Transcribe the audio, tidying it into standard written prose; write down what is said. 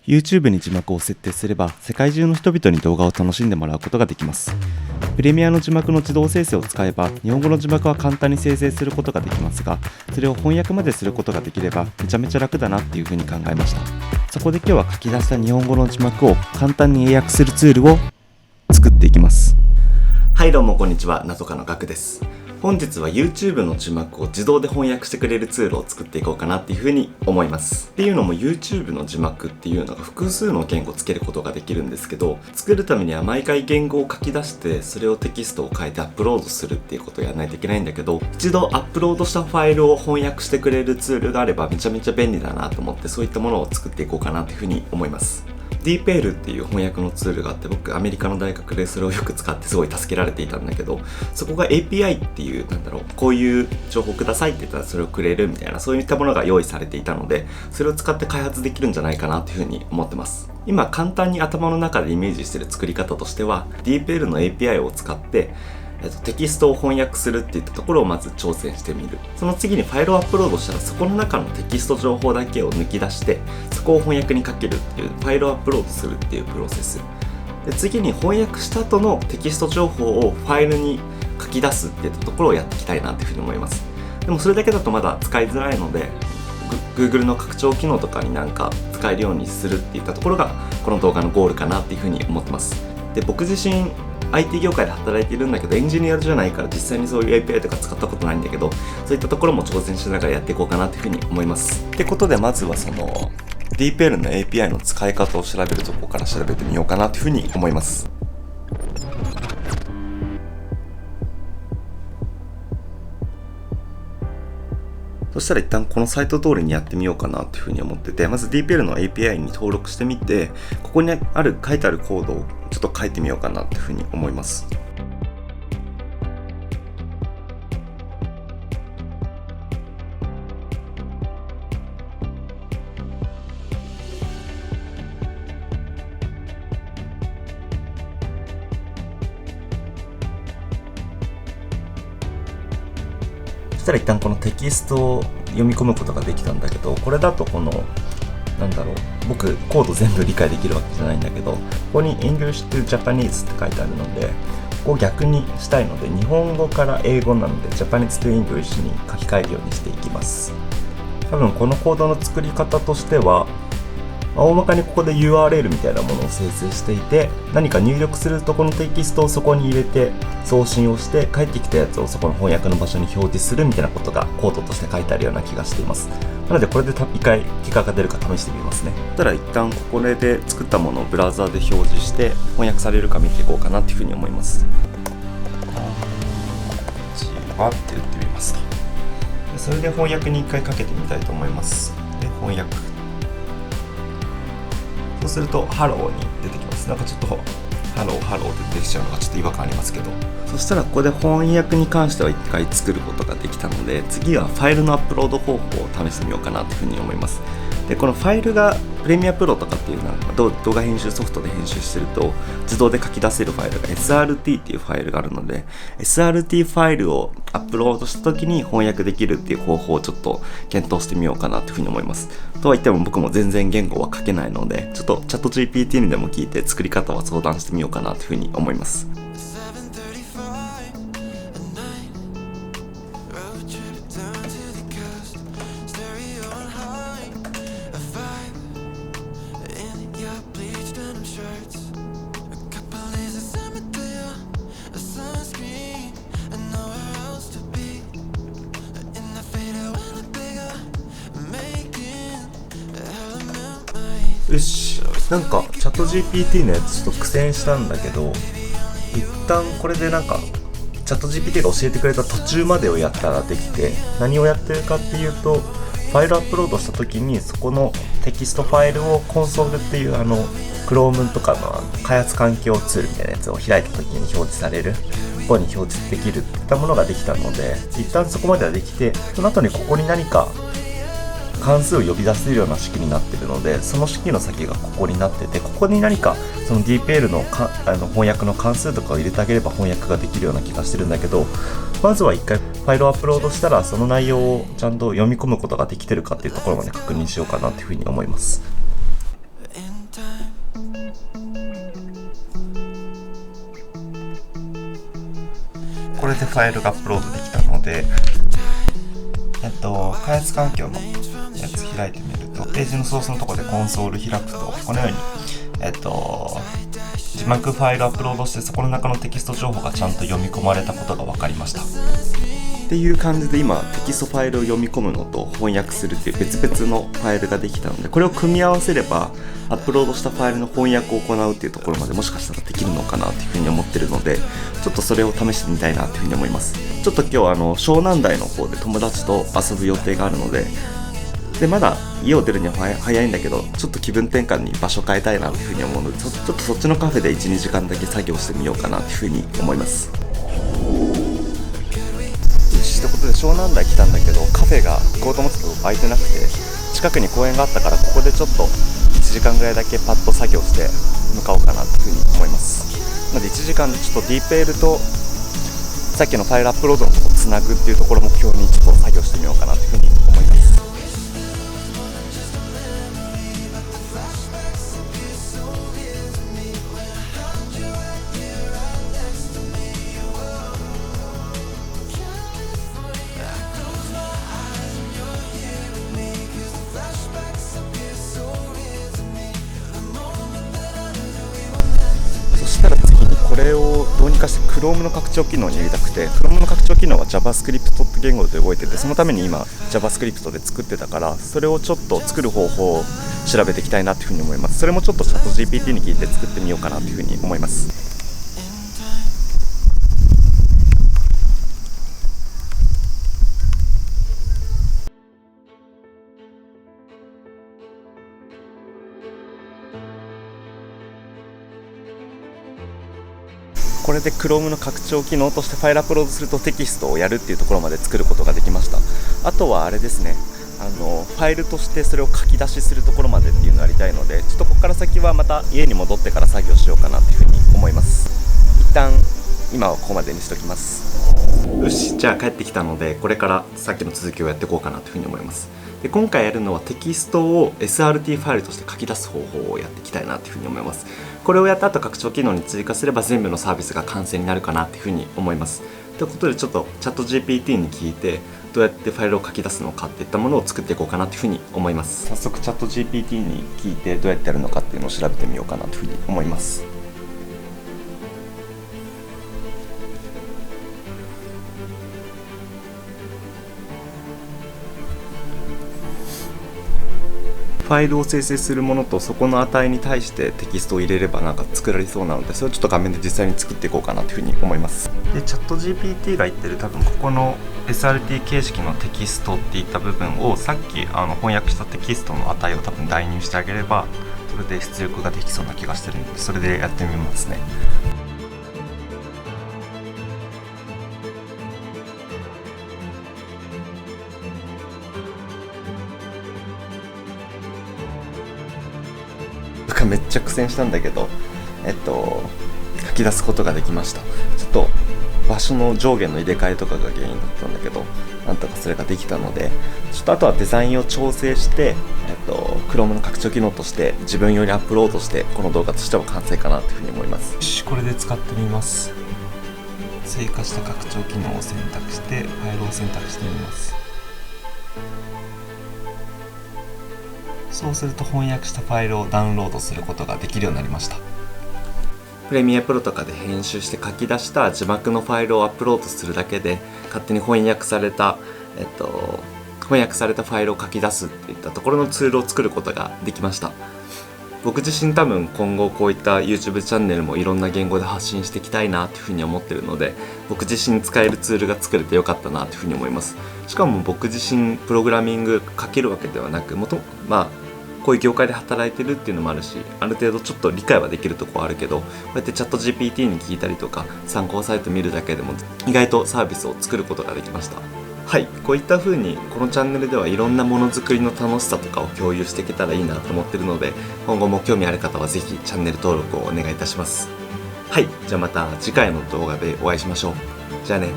YouTube に字幕を設定すれば世界中の人々に動画を楽しんでもらうことができます。プレミアの字幕の自動生成を使えば日本語の字幕は簡単に生成することができますが、それを翻訳まですることができればめちゃめちゃ楽だなっていうふうに考えました。そこで今日は書き出した日本語の字幕を簡単に英訳するツールを作っていきます。はい、どうもこんにちは、謎かのガクです。本日は YouTube の字幕を自動で翻訳してくれるツールを作っていこうかなっていうふうに思います。っていうのも YouTube の字幕っていうのが複数の言語をつけることができるんですけど、作るためには毎回言語を書き出してそれをテキストを変えてアップロードするっていうことをやらないといけないんだけど、一度アップロードしたファイルを翻訳してくれるツールがあればめちゃめちゃ便利だなと思って、そういったものを作っていこうかなっていうふうに思います。DeepL っていう翻訳のツールがあって、僕アメリカの大学でそれをよく使ってすごい助けられていたんだけど、そこが API っていうこういう情報くださいって言ったらそれをくれるみたいな、そういったものが用意されていたので、それを使って開発できるんじゃないかなというふうに思ってます。今簡単に頭の中でイメージしてる作り方としては、 DeepL の API を使ってテキストを翻訳するっていったところをまず挑戦してみる。その次にファイルをアップロードしたら、そこの中のテキスト情報だけを抜き出してそこを翻訳にかけるっていう、ファイルをアップロードするっていうプロセスで、次に翻訳した後のテキスト情報をファイルに書き出すっていったところをやっていきたいなっていうふうに思います。でもそれだけだとまだ使いづらいので、Google の拡張機能とかに使えるようにするっていったところがこの動画のゴールかなっていうふうに思ってます。で、僕自身IT 業界で働いているんだけど、エンジニアじゃないから実際にそういう API とか使ったことないんだけど、そういったところも挑戦しながらやっていこうかなというふうに思います。ってことで、まずはその DeepL の API の使い方を調べるところから調べてみようかなというふうに思います。そしたら一旦このサイト通りにやってみようかなというふうに思ってて、まず DeepL の API に登録してみて、ここに書いてあるコードをちょっと書いてみようかなというふうに思います。そしたら一旦このテキストを読み込むことができたんだけど、これだと僕コード全部理解できるわけじゃないんだけど、ここに English to Japanese って書いてあるので、ここを逆にしたいので、日本語から英語なので Japanese to English に書き換えるようにしていきます。多分このコードの作り方としては、大まかにここで URL みたいなものを生成していて、何か入力するとこのテキストをそこに入れて送信をして、返ってきたやつをそこの翻訳の場所に表示するみたいなことがコードとして書いてあるような気がしています。なのでこれで一回結果が出るか試してみますね。そしたら一旦これで作ったものをブラウザーで表示して翻訳されるか見ていこうかなっていうふうに思います。じわって打ってみますと。それで翻訳に一回かけてみたいと思います。で、翻訳。そうするとハローに出てきます。ちょっとハローって出てきちゃうのがちょっと違和感ありますけど、そしたらここで翻訳に関しては一回作ることができたので、次はファイルのアップロード方法を試してみようかなというふうに思います。で、このファイルがプレミアプロとかっていう動画編集ソフトで編集してると自動で書き出せるファイルが SRT っていうファイルがあるので、 SRT ファイルをアップロードした時に翻訳できるっていう方法をちょっと検討してみようかなというふうに思います。とは言っても僕も全然言語は書けないので、ちょっとチャット GPT にでも聞いて作り方は相談してみようかなというふうに思います。よし、チャット GPT のやつちょっと苦戦したんだけど、一旦これでチャット GPT が教えてくれた途中までをやったらできて、何をやってるかっていうと、ファイルアップロードした時にそこのテキストファイルをコンソールっていうChrome とかの開発環境ツールみたいなやつを開いた時に表示される、ここに表示できるっていったものができたので、一旦そこまではできて、その後にここに何か関数を呼び出せるような式になっているので、その式の先がここになってて、ここに何かその DeepL の翻訳の関数とかを入れてあげれば翻訳ができるような気がしてるんだけど、まずは一回ファイルをアップロードしたらその内容をちゃんと読み込むことができてるかっていうところまで確認しようかなというふうに思います。れでファイルがアップロードできたので、開発環境のやつ開いてみると、ページのソースのところでコンソール開くと、このように、字幕ファイルアップロードして、そこの中のテキスト情報がちゃんと読み込まれたことが分かりました。っていう感じで今テキストファイルを読み込むのと翻訳するっていう別々のファイルができたので、これを組み合わせればアップロードしたファイルの翻訳を行うっていうところまでもしかしたらできるのかなっていうふうに思ってるので、ちょっとそれを試してみたいなっていうふうに思います。ちょっと今日は湘南台の方で友達と遊ぶ予定があるので、まだ家を出るには早いんだけど、ちょっと気分転換に場所変えたいなっていうふうに思うので、ちょっとそっちのカフェで 1,2 時間だけ作業してみようかなっていうふうに思います。ってことで湘南台来たんだけど、カフェが行こうと思ってたとこ空いてなくて、近くに公園があったから、ここでちょっと1時間ぐらいだけパッと作業して向かおうかなというふうに思います。なので1時間でちょっと DeepL とさっきのファイルアップロードのところをつなぐっていうところを目標にちょっと作業してみようかなというふうに思います。そしたら次にこれをどうにかして Chrome の拡張機能に入れたくて、 Chrome の拡張機能は JavaScript って言語で動いてて、そのために今 JavaScript で作ってたから、それをちょっと作る方法を調べていきたいなというふうに思います。それもちょっとチャット GPT に聞いて作ってみようかなというふうに思います。これで Chrome の拡張機能としてファイルアップロードするとテキストをやるっていうところまで作ることができました。あとはあれですね、ファイルとしてそれを書き出しするところまでっていうのをやりたいので、ちょっとここから先はまた家に戻ってから作業しようかなっていうふうに思います。一旦今はここまでにしときます。よし、じゃあ帰ってきたので、これからさっきの続きをやっていこうかなというふうに思います。で、今回やるのはテキストを SRT ファイルとして書き出す方法をやっていきたいなというふうに思います。これをやった後、拡張機能に追加すれば全部のサービスが完成になるかなというふうに思います。ということで、ちょっとチャット GPT に聞いてどうやってファイルを書き出すのかっていったものを作っていこうかなというふうに思います。早速チャット GPT に聞いてどうやってやるのかっていうのを調べてみようかなというふうに思います。ファイルを生成するものとそこの値に対してテキストを入れればなんか作られそうなので、それをちょっと画面で実際に作っていこうかなというふうに思います。で、チャット GPT が言ってる多分ここの SRT 形式のテキストっていった部分をさっき翻訳したテキストの値を多分代入してあげれば、それで出力ができそうな気がしてるので、それでやってみますね。めっちゃ苦戦したんだけど、書き出すことができました。ちょっと場所の上下の入れ替えとかが原因だったんだけど、なんとかそれができたので、ちょっとあとはデザインを調整して、Chrome の拡張機能として自分用にアップロードして、この動画としては完成かなというふうに思います。よし、これで使ってみます。追加した拡張機能を選択してファイルを選択してみます。そうすると翻訳したファイルをダウンロードすることができるようになりました。プレミアプロとかで編集して書き出した字幕のファイルをアップロードするだけで、勝手に翻訳されたファイルを書き出すっていったところのツールを作ることができました。僕自身多分今後こういった YouTube チャンネルもいろんな言語で発信していきたいなというふうに思ってるので、僕自身使えるツールが作れてよかったなというふうに思います。しかも僕自身プログラミング書けるわけではなく、こういう業界で働いてるっていうのもあるし、ある程度ちょっと理解はできるところあるけど、こうやってチャット GPT に聞いたりとか参考サイト見るだけでも意外とサービスを作ることができました。はい、こういった風にこのチャンネルではいろんなものづくりの楽しさとかを共有していけたらいいなと思ってるので、今後も興味ある方はぜひチャンネル登録をお願いいたします。はい、じゃあまた次回の動画でお会いしましょう。じゃあね。